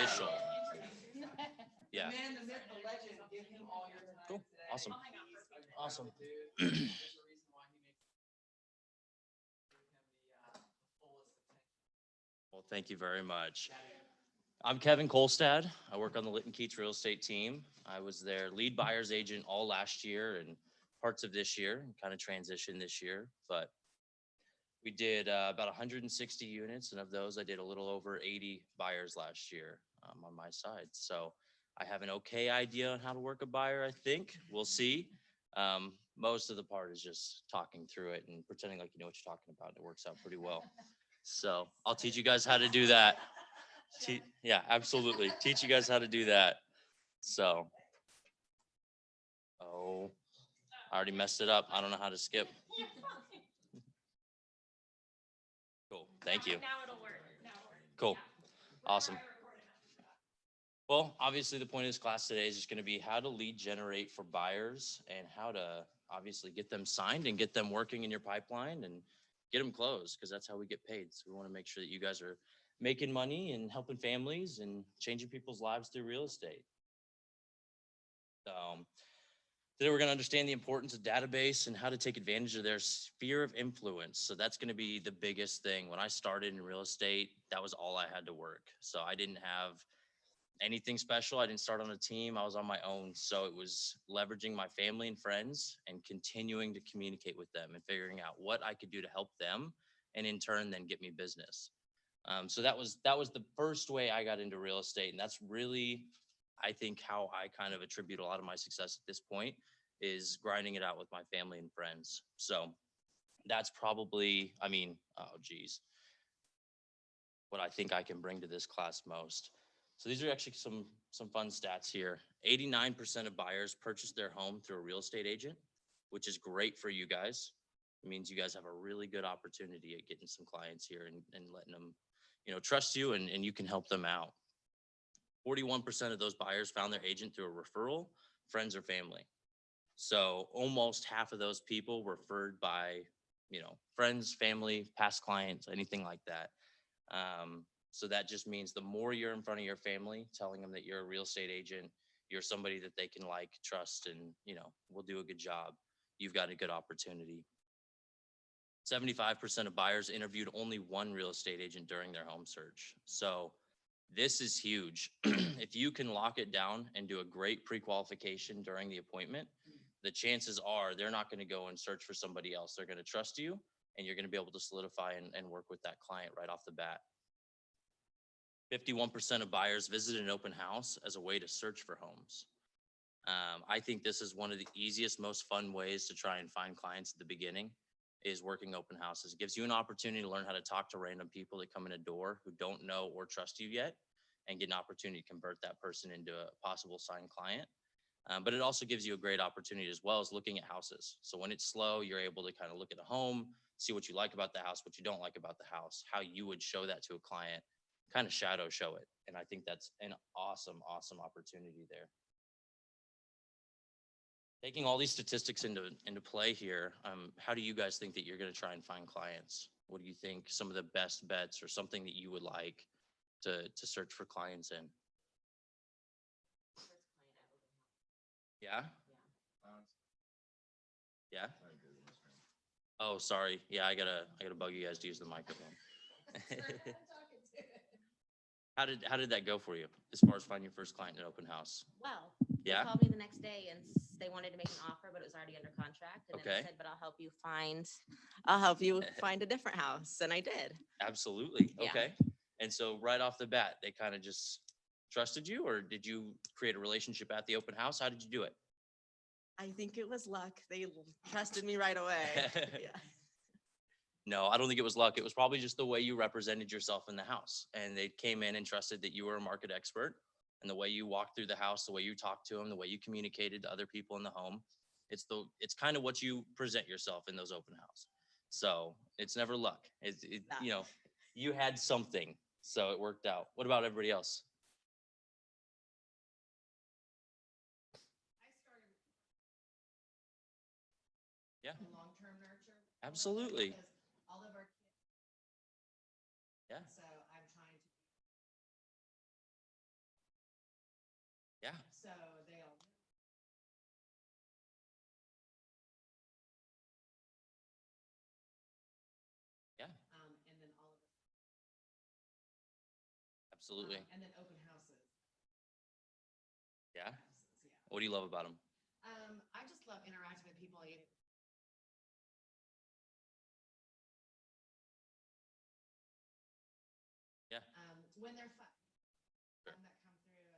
official. Yeah. Man, the myth, the legend, give him all your time Cool. today. Awesome. He's a Awesome. dude. There's a reason why he makes give him the fullest attention. Well, thank you very much. I'm Kevin Kolstad. I work on the Litton Keats real estate team. I was their lead buyer's agent all last year and parts of this year, and kind of transitioned this year. But we did about 160 units, and of those, I did a little over 80 buyers last year on my side. So I have an okay idea on how to work a buyer, I think. We'll see. Most of the part is just talking through it and pretending like you know what you're talking about. It works out pretty well. So I'll teach you guys how to do that. Yeah, absolutely. Teach you guys how to do that. So, oh, I already messed it up. I don't know how to skip. Cool. Thank you. Now it'll work. Cool. Awesome. Well, obviously the point of this class today is just going to be how to lead generate for buyers and how to obviously get them signed and get them working in your pipeline and get them closed, because that's how we get paid. So we want to make sure that you guys are making money and helping families and changing people's lives through real estate. Today we're going to understand the importance of database and how to take advantage of their sphere of influence. So that's going to be the biggest thing. When I started in real estate, that was all I had to work. So I didn't have anything special. I didn't start on a team. I was on my own. So it was leveraging my family and friends and continuing to communicate with them and figuring out what I could do to help them, and in turn then get me business. So that was the first way I got into real estate. And that's really, I think, how I kind of attribute a lot of my success at this point, is grinding it out with my family and friends. So that's probably, what I think I can bring to this class most. So these are actually some fun stats here. 89% of buyers purchase their home through a real estate agent, which is great for you guys. It means you guys have a really good opportunity at getting some clients here and letting them, trust you, and you can help them out. 41% of those buyers found their agent through a referral, friends or family. So almost half of those people were referred by, friends, family, past clients, anything like that. So that just means the more you're in front of your family, telling them that you're a real estate agent, you're somebody that they can like, trust, and, will do a good job, you've got a good opportunity. 75% of buyers interviewed only one real estate agent during their home search. So this is huge. If you can lock it down and do a great pre-qualification during the appointment, the chances are they're not going to go and search for somebody else. They're going to trust you, and you're going to be able to solidify and work with that client right off the bat. 51% of buyers visited an open house as a way to search for homes. I think this is one of the easiest, most fun ways to try and find clients at the beginning, is working open houses. It gives you an opportunity to learn how to talk to random people that come in a door who don't know or trust you yet, and get an opportunity to convert that person into a possible signed client. But it also gives you a great opportunity as well as looking at houses. So when it's slow, you're able to kind of look at a home, see what you like about the house, what you don't like about the house, how you would show that to a client, kind of shadow show it. And I think that's an awesome, awesome opportunity there. Taking all these statistics into play here, how do you guys think that you're going to try and find clients? What do you think some of the best bets, or something that you would like to search for clients in? Yeah? Yeah? Oh, sorry. Yeah, I gotta bug you guys to use the microphone. How did that go for you as far as finding your first client in an open house? Well, Yeah? they called me the next day and they wanted to make an offer, but it was already under contract. And then Okay. I said, but I'll help you find a different house. And I did. Absolutely. Yeah. Okay. And so right off the bat, they kind of just trusted you, or did you create a relationship at the open house? How did you do it? I think it was luck. They trusted me right away. Yeah. No, I don't think it was luck. It was probably just the way you represented yourself in the house, and they came in and trusted that you were a market expert, and the way you walked through the house, the way you talked to them, the way you communicated to other people in the home. It's kind of what you present yourself in those open house. So it's never luck. You had something, so it worked out. What about everybody else? Yeah. Long-term nurture. Absolutely. Because all of our kids. Yeah. So I'm trying to Absolutely. And then open houses. Yeah. Houses, yeah. What do you love about them? I just love interacting with people. Yeah. When they're fun. Sure. That come through and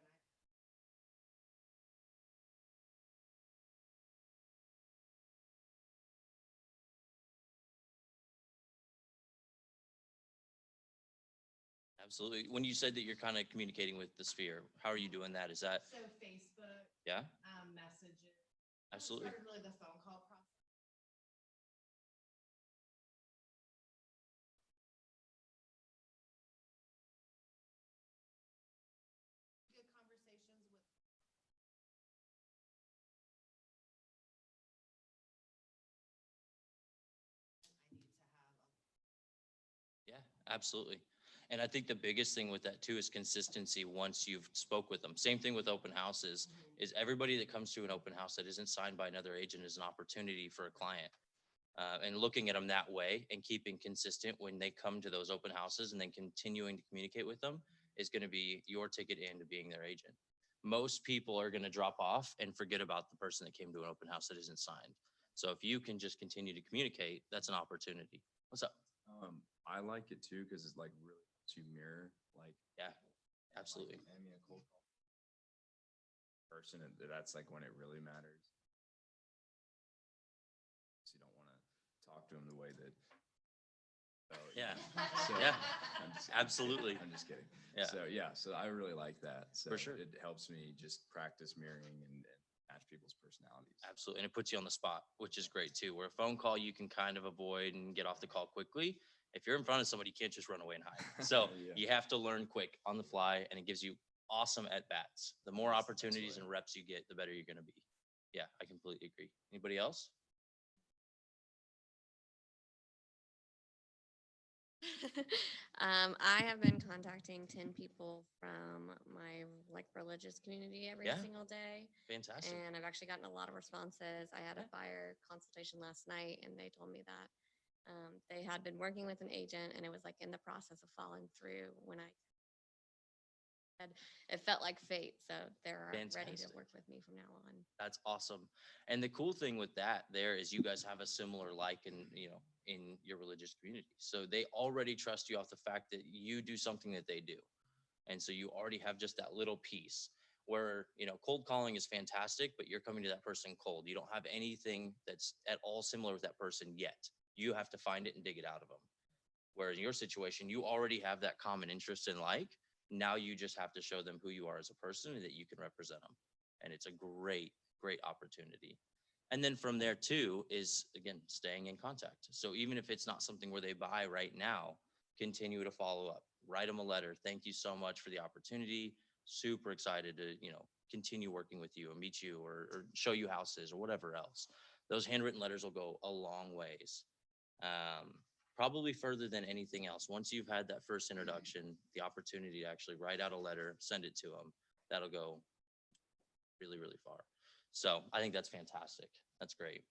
Absolutely. When you said that you're kind of communicating with the sphere, how are you doing that? Is that, so Facebook, yeah, messages. absolutely. Started really the phone call process. Good conversations with. I need to have a Yeah, absolutely. And I think the biggest thing with that too is consistency once you've spoke with them. Same thing with open houses is everybody that comes to an open house that isn't signed by another agent is an opportunity for a client. And looking at them that way and keeping consistent when they come to those open houses and then continuing to communicate with them is going to be your ticket into being their agent. Most people are going to drop off and forget about the person that came to an open house that isn't signed. So if you can just continue to communicate, that's an opportunity. What's up? I like it too because it's like really to mirror like Yeah, and, absolutely. Like, I mean, a cold call person, and that's like when it really matters. So you don't want to talk to them the way that. Oh, Yeah. So, Yeah, I'm just, absolutely. I'm just kidding. Yeah. So I really like that. So For sure. it helps me just practice mirroring and match people's personalities. Absolutely. And it puts you on the spot, which is great too. Where a phone call you can kind of avoid and get off the call quickly. If you're in front of somebody, you can't just run away and hide. So Yeah. you have to learn quick on the fly, and it gives you awesome at bats. The more That's opportunities right. and reps you get, the better you're going to be. Yeah, I completely agree. Anybody else? I have been contacting 10 people from my like religious community every Yeah. single day. Fantastic. And I've actually gotten a lot of responses. I had Yeah. a buyer consultation last night and they told me that they had been working with an agent and it was like in the process of falling through when I said it felt like fate. So they're ready to Fantastic. work with me from now on. That's awesome. And the cool thing with that there is you guys have a similar like in your religious community. So they already trust you off the fact that you do something that they do. And so you already have just that little piece where, cold calling is fantastic, but you're coming to that person cold. You don't have anything that's at all similar with that person yet. You have to find it and dig it out of them. Whereas in your situation, you already have that common interest in like, now you just have to show them who you are as a person and that you can represent them. And it's a great, great opportunity. And then from there too is again, staying in contact. So even if it's not something where they buy right now, continue to follow up, write them a letter. Thank you so much for the opportunity. Super excited to, continue working with you and meet you or show you houses or whatever else. Those handwritten letters will go a long ways. Probably further than anything else. Once you've had that first introduction, the opportunity to actually write out a letter, send it to them, that'll go really, really far. So I think that's fantastic. That's great.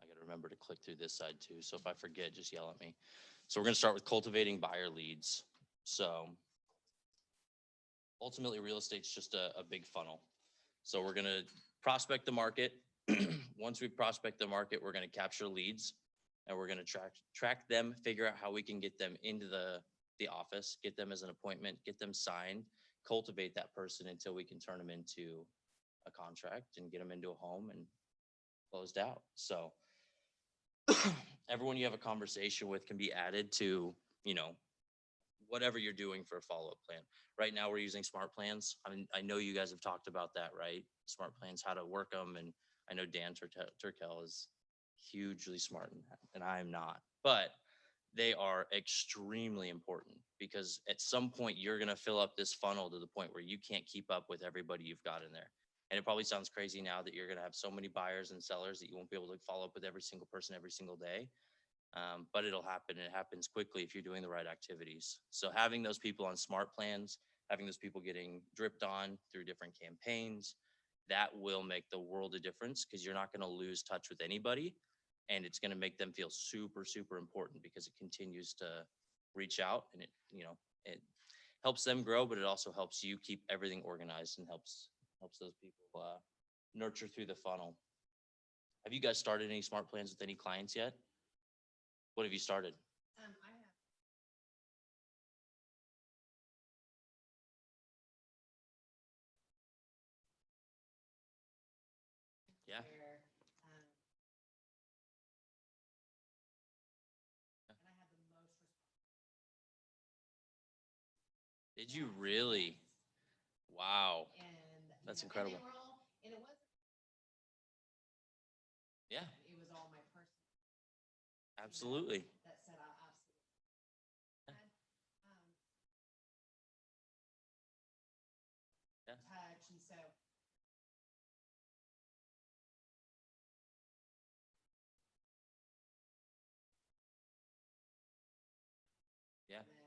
I got to remember to click through this side too. So if I forget, just yell at me. So we're going to start with cultivating buyer leads. So ultimately, real estate's just a big funnel. So we're going to prospect the market. Once we prospect the market, we're going to capture leads and we're going to track them, figure out how we can get them into the office, get them as an appointment, get them signed, cultivate that person until we can turn them into a contract and get them into a home and closed out. So everyone you have a conversation with can be added to, whatever you're doing for a follow-up plan. Right now we're using smart plans. I know you guys have talked about that, right? Smart plans, how to work them. And I know Dan Turkel is hugely smart in that, and I am not. But they are extremely important because at some point you're going to fill up this funnel to the point where you can't keep up with everybody you've got in there. And it probably sounds crazy now that you're going to have so many buyers and sellers that you won't be able to follow up with every single person every single day. But it'll happen. It happens quickly if you're doing the right activities. So having those people on smart plans, having those people getting dripped on through different campaigns, that will make the world of difference because you're not going to lose touch with anybody. And it's going to make them feel super, super important because it continues to reach out, and it helps them grow, but it also helps you keep everything organized and helps those people nurture through the funnel. Have you guys started any smart plans with any clients yet? What have you started? I have. Yeah. Where, and I had the most response. Did you really? Wow. And That's and incredible. they were all, and it wasn't. Yeah, It was all my personal. absolutely. That said, I absolutely. Yeah. Yeah. Touch, and so. Yeah. And then,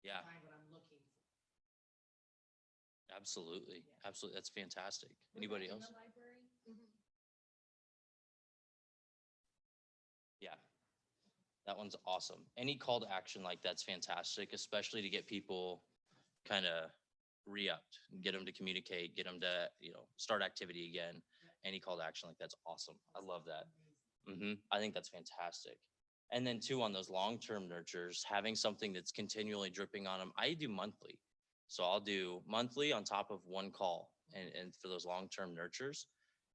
Yeah, find what I'm looking for. absolutely. Yeah. Absolutely. That's fantastic. Was that Anybody in else? the library? Yeah. That one's awesome. Any call to action like that's fantastic, especially to get people kind of re-upped, get them to communicate, get them to, start activity again. Any call to action like that's awesome. I love that. I think that's fantastic. And then too, on those long-term nurtures, having something that's continually dripping on them. I do monthly. So I'll do monthly on top of one call and for those long-term nurtures.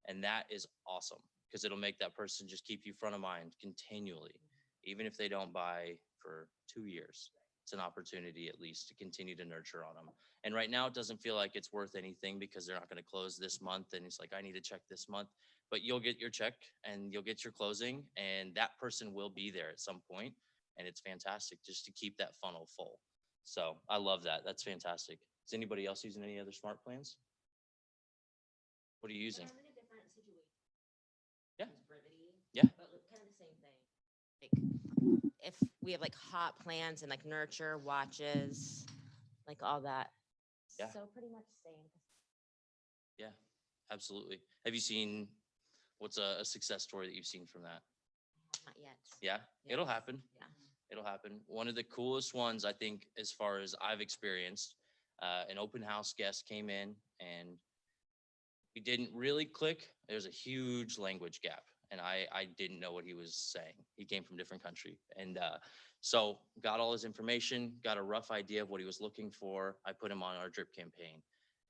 And that is awesome because it'll make that person just keep you front of mind continually, even if they don't buy for 2 years. It's an opportunity at least to continue to nurture on them. And right now it doesn't feel like it's worth anything because they're not going to close this month. And it's like, I need to check this month, but you'll get your check and you'll get your closing and that person will be there at some point. And it's fantastic just to keep that funnel full. So I love that. That's fantastic. Is anybody else using any other smart plans? What are you using? I'm in a different situation. Yeah. It's brevity. Yeah. But kind of the same thing. Like if we have like hot plans and like nurture, watches, like all that. Yeah. So pretty much same. Yeah, absolutely. Have you seen what's a success story that you've seen from that? Not yet. Yeah, it'll Yes. happen. Yeah. It'll happen. One of the coolest ones, I think, as far as I've experienced, an open house guest came in and we didn't really click. There's a huge language gap, and I didn't know what he was saying. He came from a different country, and so got all his information, got a rough idea of what he was looking for. I put him on our drip campaign,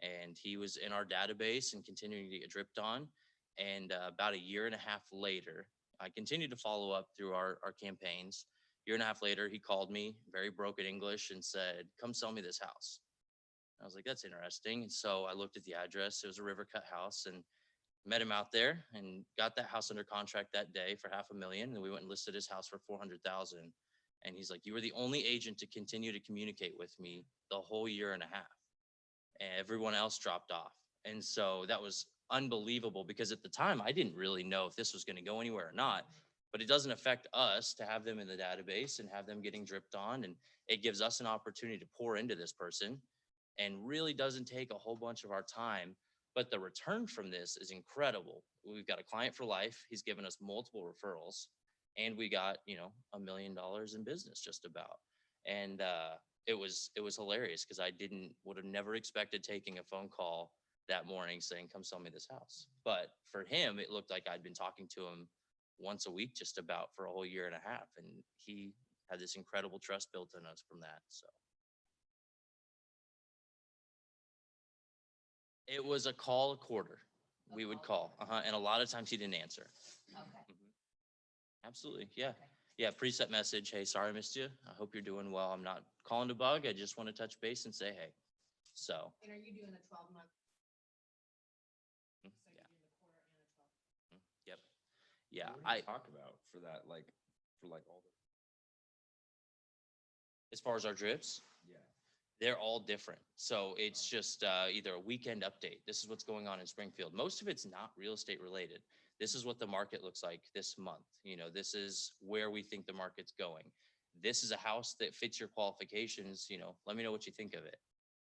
and he was in our database and continuing to get dripped on. And about a year and a half later, I continued to follow up through our campaigns. Year and a half later, he called me, very broken English, and said, "Come sell me this house." I was like, "That's interesting." And so I looked at the address. It was a river cut house and met him out there and got that house under contract that day for $500,000. And we went and listed his house for 400,000. And he's like, "You were the only agent to continue to communicate with me the whole year and a half. And everyone else dropped off." And so that was unbelievable because at the time I didn't really know if this was going to go anywhere or not. But it doesn't affect us to have them in the database and have them getting dripped on. And it gives us an opportunity to pour into this person and really doesn't take a whole bunch of our time. But the return from this is incredible. We've got a client for life. He's given us multiple referrals and we got, $1 million in business just about. And it was hilarious because would have never expected taking a phone call that morning saying, "Come sell me this house." But for him, it looked like I'd been talking to him once a week just about for a whole year and a half. And he had this incredible trust built in us from that. So it was a call a quarter. We would call. And a lot of times he didn't answer. Okay. Absolutely. Yeah. Yeah. Preset message. "Hey, sorry I missed you. I hope you're doing well. I'm not calling to bug. I just want to touch base and say, hey." So, And are you doing a 12-month? So yeah. you're doing a quarter and a 12. Yep. Yeah. What do you talk about for that, like, for like all the, As far as our drips, yeah. they're all different. So it's just either a weekend update. This is what's going on in Springfield. Most of it's not real estate related. This is what the market looks like this month. This is where we think the market's going. This is a house that fits your qualifications. Let me know what you think of it.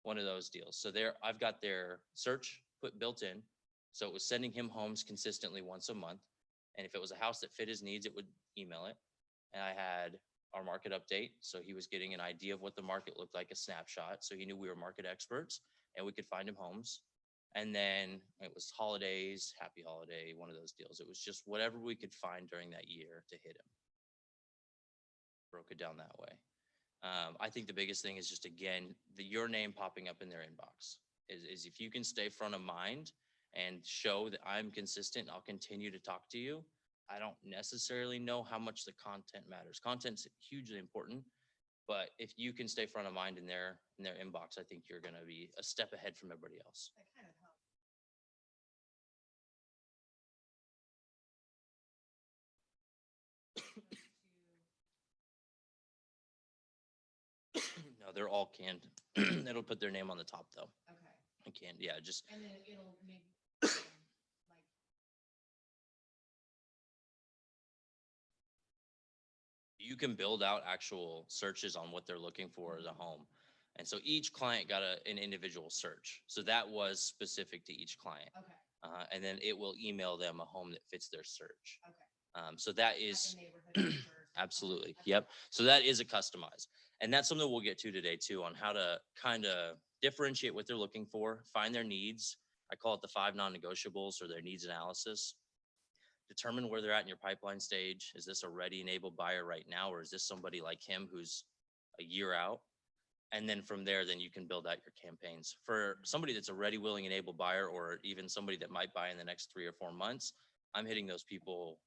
One of those deals. So I've got their search built in. So it was sending him homes consistently once a month. And if it was a house that fit his needs, it would email it. And I had our market update. So he was getting an idea of what the market looked like, a snapshot. So he knew we were market experts and we could find him homes. And then it was holidays, happy holiday, one of those deals. It was just whatever we could find during that year to hit him. Broke it down that way. I think the biggest thing is just, again, your name popping up in their inbox is if you can stay front of mind and show that I'm consistent, I'll continue to talk to you. I don't necessarily know how much the content matters. Content's hugely important, but if you can stay front of mind in their inbox, I think you're going to be a step ahead from everybody else. That kind of helps. No, they're all canned. It'll put their name on the top though. Okay, I can't. Yeah, just and then it'll maybe, like, you can build out actual searches on what they're looking for as a home. And so each client got an individual search. So that was specific to each client. okay, And then it will email them a home that fits their search. okay. So that Like is a neighborhood search or something. absolutely. Okay. Yep. So that is a customized. And that's something we'll get to today too, on how to kind of differentiate what they're looking for, find their needs. I call it the 5 non-negotiables, or their needs analysis. Determine where they're at in your pipeline stage. Is this a ready and able buyer right now, or is this somebody like him who's a year out? And then from there, then you can build out your campaigns. For somebody that's a ready, willing, and able buyer, or even somebody that might buy in the next 3 or 4 months, I'm hitting those people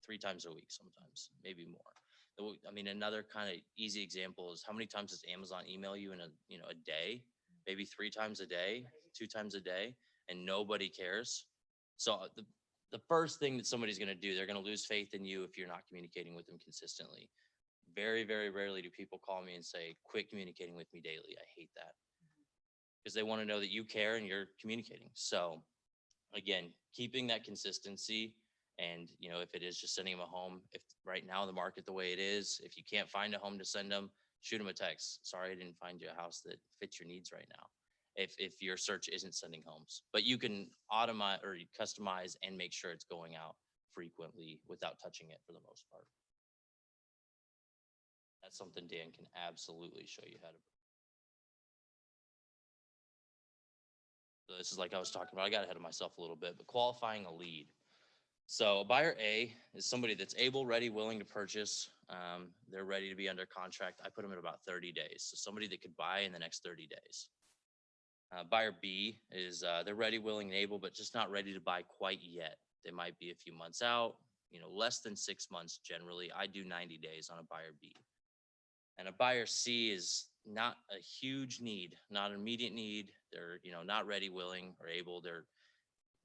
3 times a week, sometimes, maybe more. I mean, another kind of easy example is, how many times does Amazon email you in a day? Maybe 3 times a day, 2 times a day, and nobody cares. So the first thing that somebody's going to do, they're going to lose faith in you if you're not communicating with them consistently. Very, very rarely do people call me and say, quit communicating with me daily. I hate that, because they want to know that you care and you're communicating. So again, keeping that consistency. And, if it is just sending them a home, if right now the market the way it is, if you can't find a home to send them, shoot them a text. Sorry, I didn't find you a house that fits your needs right now. If your search isn't sending homes, but you can automate or customize and make sure it's going out frequently without touching it for the most part. That's something Dan can absolutely show you how to. So this is like I was talking about. I got ahead of myself a little bit, but qualifying a lead. So a buyer A is somebody that's able, ready, willing to purchase. They're ready to be under contract. I put them at about 30 days. So somebody that could buy in the next 30 days. Buyer B is they're ready, willing, and able, but just not ready to buy quite yet. They might be a few months out, less than 6 months generally. I do 90 days on a buyer B. And a buyer C is not a huge need, not an immediate need. They're, not ready, willing, or able. They're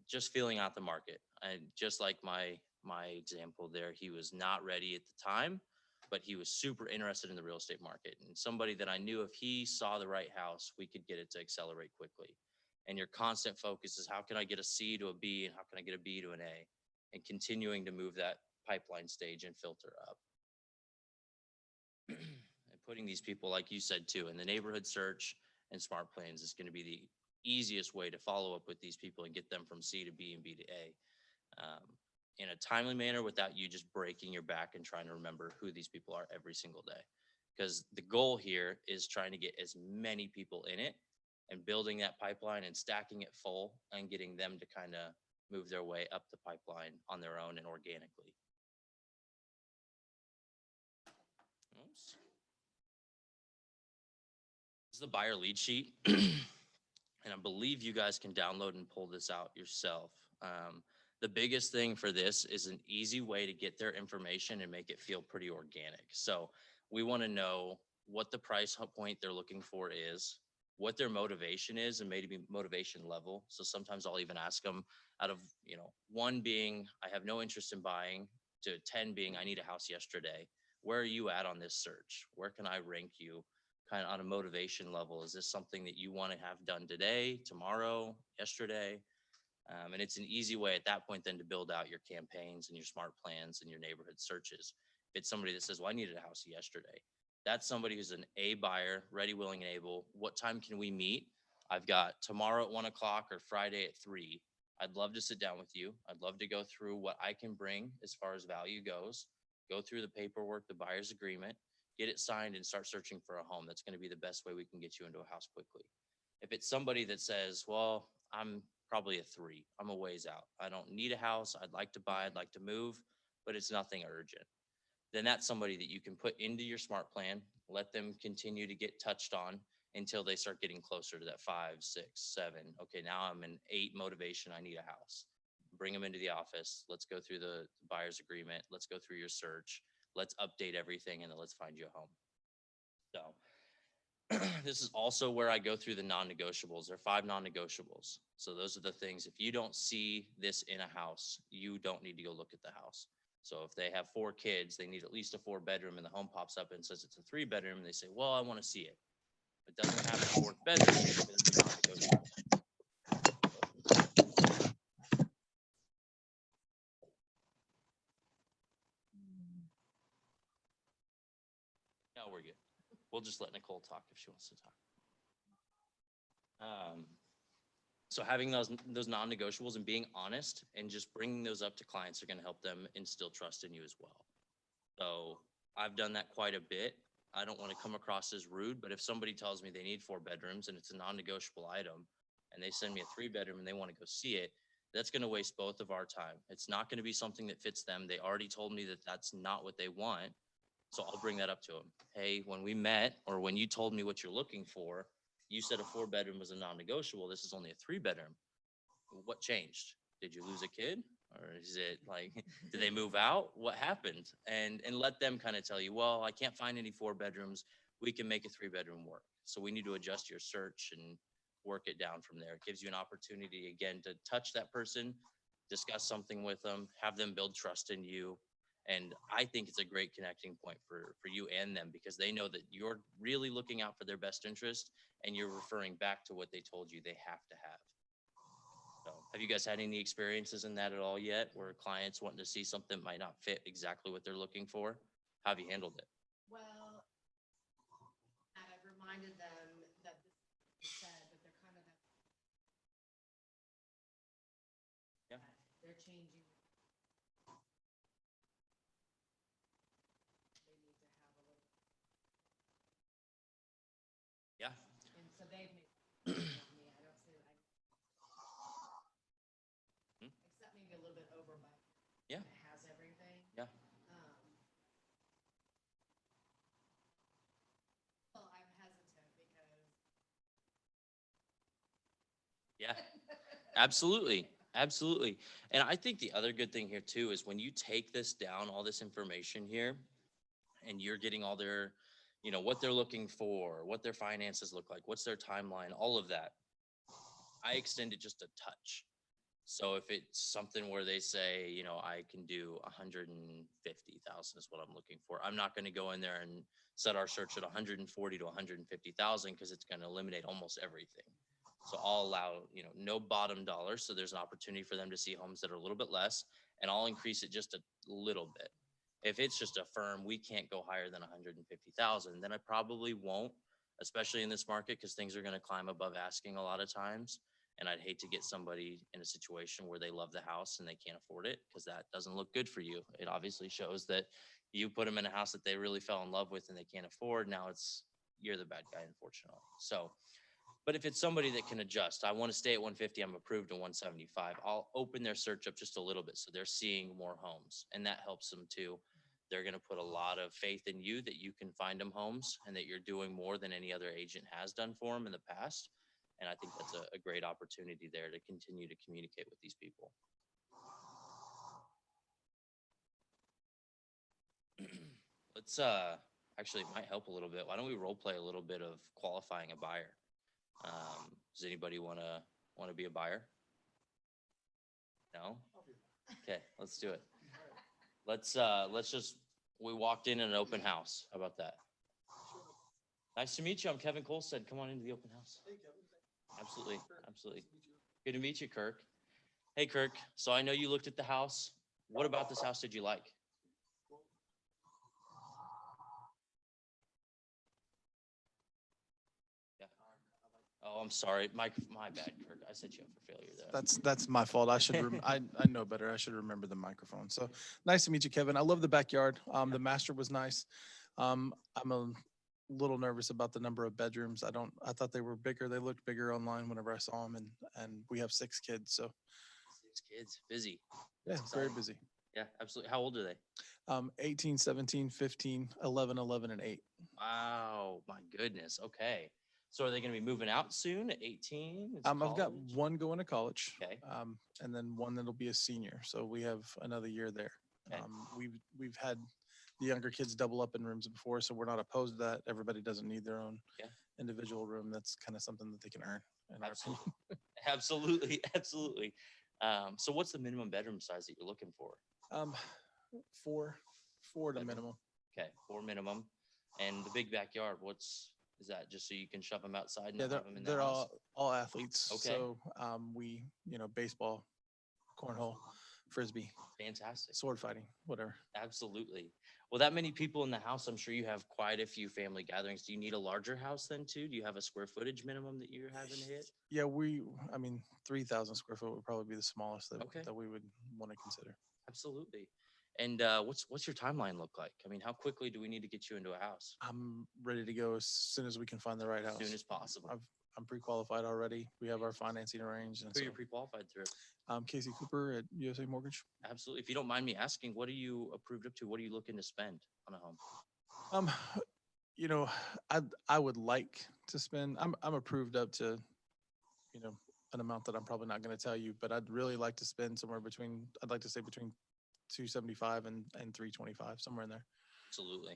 just feeling out the market. And just like my example there, he was not ready at the time, but he was super interested in the real estate market, and somebody that I knew if he saw the right house, we could get it to accelerate quickly. And your constant focus is, how can I get a C to a B, and how can I get a B to an A, and continuing to move that pipeline stage and filter up. And putting these people, like you said too, in the neighborhood search and smart plans is going to be the easiest way to follow up with these people and get them from C to B and B to A in a timely manner, without you just breaking your back and trying to remember who these people are every single day. Because the goal here is trying to get as many people in it and building that pipeline and stacking it full and getting them to kind of move their way up the pipeline on their own and organically. Oops. This is the buyer lead sheet. And I believe you guys can download and pull this out yourself. The biggest thing for this is an easy way to get their information and make it feel pretty organic. So we want to know what the price point they're looking for is, what their motivation is, and maybe motivation level. So sometimes I'll even ask them, out of 1 being, I have no interest in buying, to 10 being, I need a house yesterday. Where are you at on this search? Where can I rank you? Kind of on a motivation level. Is this something that you want to have done today, tomorrow, yesterday? And it's an easy way at that point then to build out your campaigns and your smart plans and your neighborhood searches. If it's somebody that says, well, I needed a house yesterday, that's somebody who's an A buyer, ready, willing, and able. What time can we meet? I've got tomorrow at 1 o'clock or Friday at 3. I'd love to sit down with you. I'd love to go through what I can bring as far as value goes, go through the paperwork, the buyer's agreement, get it signed and start searching for a home. That's going to be the best way we can get you into a house quickly. If it's somebody that says, well, I'm probably a 3, I'm a ways out, I don't need a house, I'd like to buy, I'd like to move, but it's nothing urgent, then that's somebody that you can put into your smart plan, let them continue to get touched on until they start getting closer to that 5, 6, 7. Okay, now I'm an 8 motivation, I need a house. Bring them into the office. Let's go through the buyer's agreement. Let's go through your search. Let's update everything and then let's find you a home. So this is also where I go through the non-negotiables. There are 5 non-negotiables. So those are the things, if you don't see this in a house, you don't need to go look at the house. So if they have 4 kids, they need at least a 4-bedroom, and the home pops up and says it's a 3-bedroom, and they say, well, I want to see it. If it doesn't have a 4th bedroom, it's a non-negotiable. No, we're good. We'll just let Nicole talk if she wants to talk. So having those non-negotiables and being honest and just bringing those up to clients are going to help them instill trust in you as well. So I've done that quite a bit. I don't want to come across as rude, but if somebody tells me they need 4 bedrooms and it's a non-negotiable item and they send me a 3-bedroom and they want to go see it, that's going to waste both of our time. It's not going to be something that fits them. They already told me that that's not what they want. So I'll bring that up to them. Hey, when we met or when you told me what you're looking for, you said a 4-bedroom was a non-negotiable. This is only a 3-bedroom. What changed? Did you lose a kid? Or is it like, did they move out? What happened? And let them kind of tell you, well, I can't find any 4-bedrooms. We can make a 3-bedroom work. So we need to adjust your search and work it down from there. It gives you an opportunity, again, to touch that person, discuss something with them, have them build trust in you. And I think it's a great connecting point for you and them because they know that you're really looking out for their best interest and you're referring back to what they told you they have to have. So have you guys had any experiences in that at all yet where clients wanting to see something might not fit exactly what they're looking for? How have you handled it? Well, I've reminded them that this is said, but they're kind of at. Yeah. They're changing. They need to have a little, Yeah. and so they've made. Me, I don't say, except maybe a little bit over, but. Yeah. It has everything. Yeah. Well, I'm hesitant because. Yeah. Absolutely. Absolutely. And I think the other good thing here too is when you take this down, all this information here, and you're getting all their, what they're looking for, what their finances look like, what's their timeline, all of that. I extend it just a touch. So if it's something where they say, I can do 150,000 is what I'm looking for. I'm not going to go in there and set our search at 140 to 150,000 because it's going to eliminate almost everything. So I'll allow, no bottom dollar. So there's an opportunity for them to see homes that are a little bit less, and I'll increase it just a little bit. If it's just a firm, we can't go higher than 150,000, then I probably won't, especially in this market, because things are going to climb above asking a lot of times. And I'd hate to get somebody in a situation where they love the house and they can't afford it, because that doesn't look good for you. It obviously shows that you put them in a house that they really fell in love with and they can't afford. Now you're the bad guy, unfortunately. So, but if it's somebody that can adjust, I want to stay at 150, I'm approved to 175, I'll open their search up just a little bit so they're seeing more homes, and that helps them too. They're going to put a lot of faith in you that you can find them homes and that you're doing more than any other agent has done for them in the past. And I think that's a great opportunity there to continue to communicate with these people. Let's actually, it might help a little bit. Why don't we role play a little bit of qualifying a buyer? Does anybody want to be a buyer? No? Okay, let's do it. Let's just, we walked in an open house. How about that? Nice to meet you. I'm Kevin Kolstad. Come on into the open house. Hey, Kevin. Absolutely. Absolutely. Good to meet you, Kirk. Hey, Kirk. So I know you looked at the house. What about this house did you like? Yeah. Oh, Oh, I'm sorry. My bad, Kirk. I set you up for failure there. That's my fault. I should, I know better. I should remember the microphone. So nice to meet you, Kevin. I love the backyard. The master was nice. I'm a little nervous about the number of bedrooms. I thought they were bigger. They looked bigger online whenever I saw them, and we have 6 kids. So 6 kids, busy. yeah, That's very exciting. busy. Yeah, absolutely. How old are they? 18, 17, 15, 11, 11, and 8. Wow, my goodness. Okay. So are they going to be moving out soon at 18? It's I've got college? one going to college. Okay. And then one that'll be a senior. So we have another year there. Okay. We've had the younger kids double up in rooms before, so we're not opposed to that. Everybody doesn't need their own Yeah. individual room. That's kind of something that they can earn, in our opinion. Absolutely. Absolutely. So what's the minimum bedroom size that you're looking for? 4 to Bedroom. minimum. Okay, 4 minimum. And the big backyard, is that just so you can shove them outside and Yeah, not have them in the they're house? all athletes. Okay. So we, baseball, cornhole, frisbee, Fantastic. sword fighting, whatever. Absolutely. Well, that many people in the house, I'm sure you have quite a few family gatherings. Do you need a larger house then too? Do you have a square footage minimum that you're having to hit? Yeah, 3,000 square foot would probably be the smallest Okay. that we would want to consider. Absolutely. And what's your timeline look like? I mean, how quickly do we need to get you into a house? I'm ready to go as soon as we can find the right house. As soon as possible. I'm pre-qualified already. We have our financing arranged. And Who so, are you pre-qualified through? Casey Cooper at USA Mortgage. Absolutely. If you don't mind me asking, what are you approved up to? What are you looking to spend on a home? I would like to spend, I'm approved up to, an amount that I'm probably not going to tell you, but I'd really like to spend I'd like to say between 275 and 325, somewhere in there. Absolutely.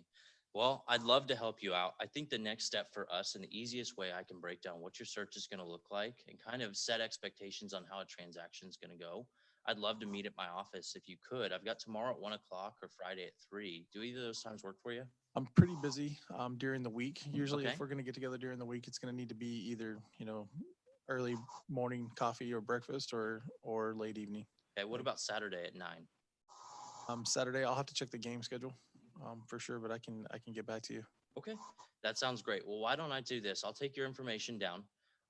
Well, I'd love to help you out. I think the next step for us and the easiest way I can break down what your search is going to look like and kind of set expectations on how a transaction is going to go. I'd love to meet at my office if you could. I've got tomorrow at 1 o'clock or Friday at 3. Do either of those times work for you? I'm pretty busy during the week. Usually Okay. if we're going to get together during the week, it's going to need to be either, early morning coffee or breakfast or late evening. Okay. What about Saturday at 9? Saturday, I'll have to check the game schedule for sure, but I can get back to you. Okay. That sounds great. Well, why don't I do this? I'll take your information down.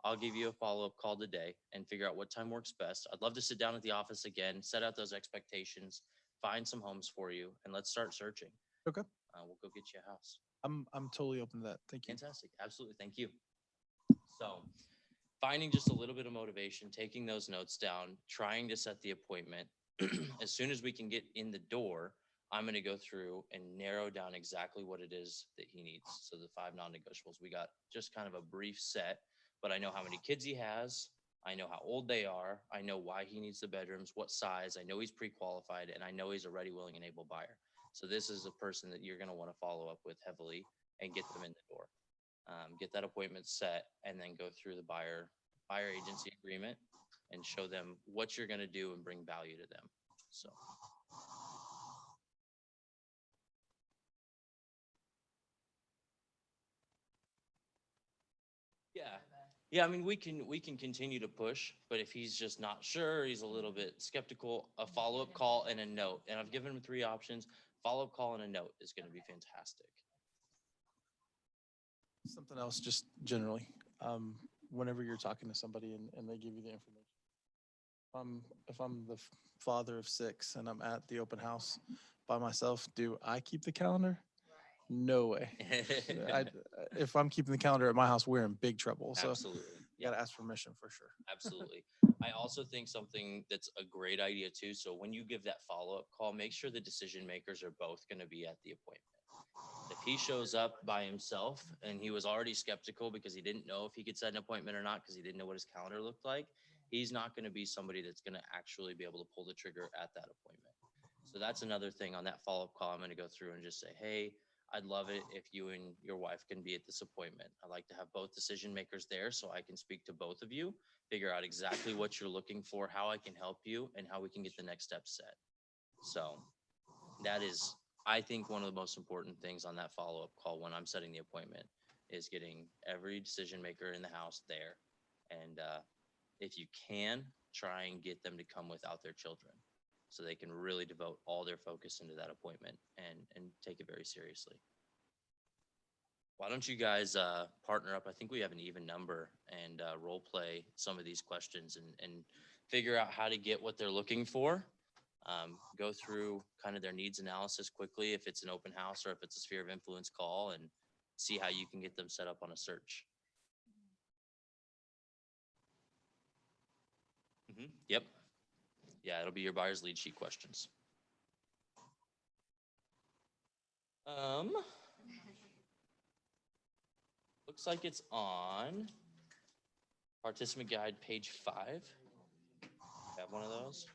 I'll give you a follow-up call today and figure out what time works best. I'd love to sit down at the office again, set out those expectations, find some homes for you, and let's start searching. Okay. We'll go get you a house. I'm totally open to that. Thank you. Fantastic. Absolutely. Thank you. So finding just a little bit of motivation, taking those notes down, trying to set the appointment. As soon as we can get in the door, I'm going to go through and narrow down exactly what it is that he needs. So the 5 non-negotiables, we got just kind of a brief set, but I know how many kids he has. I know how old they are. I know why he needs the bedrooms, what size. I know he's pre-qualified, and I know he's a ready, willing, and able buyer. So this is a person that you're going to want to follow up with heavily and get them in the door. Get that appointment set, and then go through the buyer agency agreement and show them what you're going to do and bring value to them. So. Yeah. Yeah, I mean, we can continue to push, but if he's just not sure, he's a little bit skeptical, a follow-up call and a note. And I've given him 3 options. Follow-up call and a note is going to be fantastic. Something else, just generally, whenever you're talking to somebody and they give you the information, if I'm the father of 6 and I'm at the open house by myself, do I keep the calendar? No way. If I'm keeping the calendar at my house, we're in big trouble. So Absolutely. you got to ask permission for sure. Absolutely. I also think something that's a great idea too. So when you give that follow-up call, make sure the decision makers are both going to be at the appointment. If he shows up by himself and he was already skeptical because he didn't know if he could set an appointment or not, because he didn't know what his calendar looked like, he's not going to be somebody that's going to actually be able to pull the trigger at that appointment. So that's another thing on that follow-up call. I'm going to go through and just say, hey, I'd love it if you and your wife can be at this appointment. I'd like to have both decision makers there so I can speak to both of you, figure out exactly what you're looking for, how I can help you, and how we can get the next step set. So that is, I think, one of the most important things on that follow-up call when I'm setting the appointment is getting every decision maker in the house there. And if you can, try and get them to come without their children, so they can really devote all their focus into that appointment and take it very seriously. Why don't you guys partner up? I think we have an even number and role play some of these questions and figure out how to get what they're looking for. Go through kind of their needs analysis quickly if it's an open house or if it's a sphere of influence call, and see how you can get them set up on a search. Yep. Yeah, it'll be your buyer's lead sheet questions. Looks like it's on participant guide page 5. Have one of those?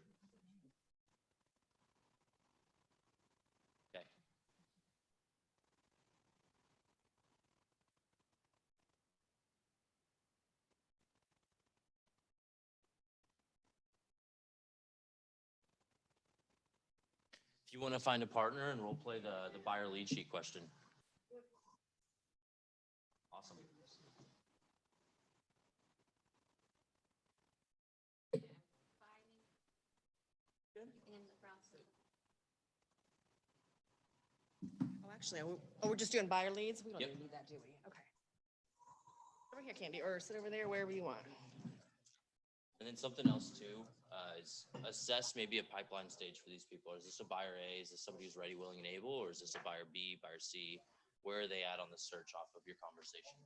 Okay. If you want to find a partner and role play the buyer lead sheet question. Awesome. In the process. Oh, actually, we're just doing buyer leads? We don't Yep. even need that, do we? Okay. Over here, Candy, or sit over there, wherever you want. And then something else too, is assess maybe a pipeline stage for these people. Is this a buyer A? Is this somebody who's ready, willing, and able? Or is this a buyer B, buyer C? Where are they at on the search off of your conversation?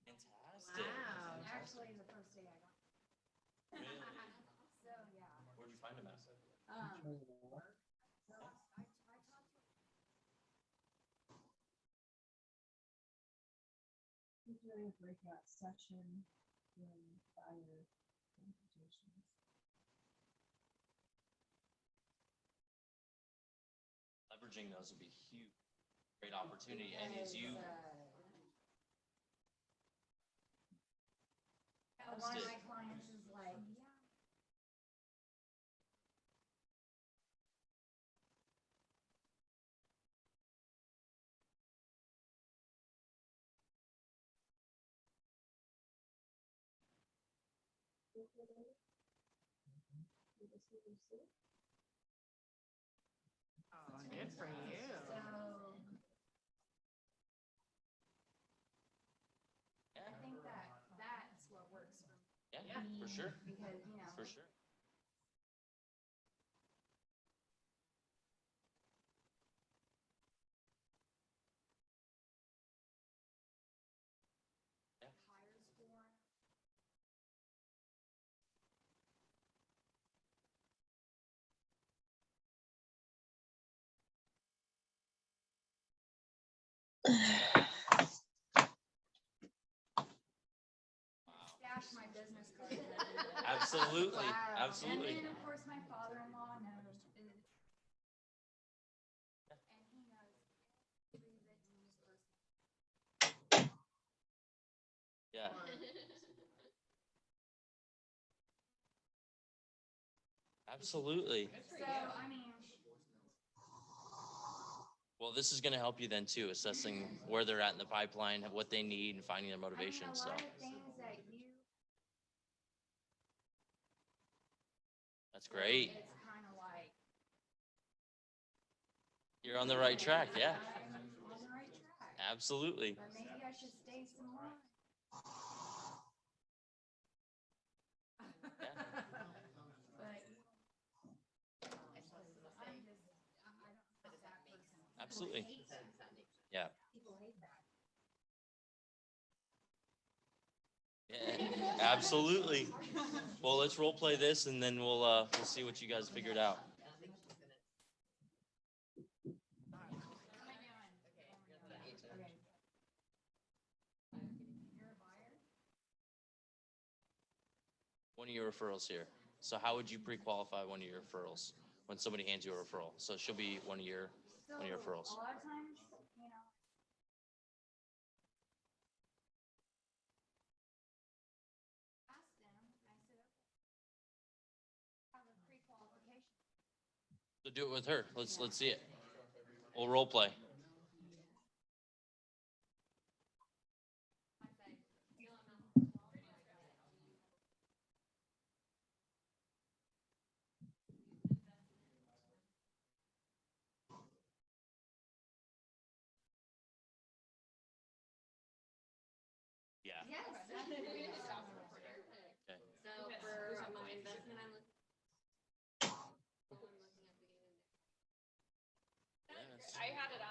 Fantastic. Wow. Fantastic. Actually, the first day I got. Really? So, yeah. Where'd you find them at? So I talked to. We're doing a breakout session in buyer presentations. Leveraging those would be huge, great opportunity. And as you, One of my clients is like, yeah. Oh, good for you. So yeah, I think that's what works for me. yeah, for sure, Because, you know. for sure. Yeah. Hires for. Stash my business cards. Absolutely, Wow. absolutely. And then, of course, my father-in-law knows. And he knows every bit news person. Yeah. Absolutely. So, I mean. Well, this is going to help you then too, assessing where they're at in the pipeline, what they need, and finding their motivation. I mean, a So lot of things that you. that's great. It's kind of like. You're on the right track. Yeah, I'm on the right track. absolutely. But maybe I should stay some more. Yeah. But I'm just, I don't know that person. Absolutely. People hate that. Yeah. People hate that. Yeah, absolutely. Well, let's role play this and then we'll see what you guys figured out. One of your referrals here. So how would you pre-qualify one of your referrals when somebody hands you a referral? So she'll be one of your referrals. A lot of times, you know. Ask them, I said, okay. Have a pre-qualification. So do it with her. Let's see it. We'll role play. I had it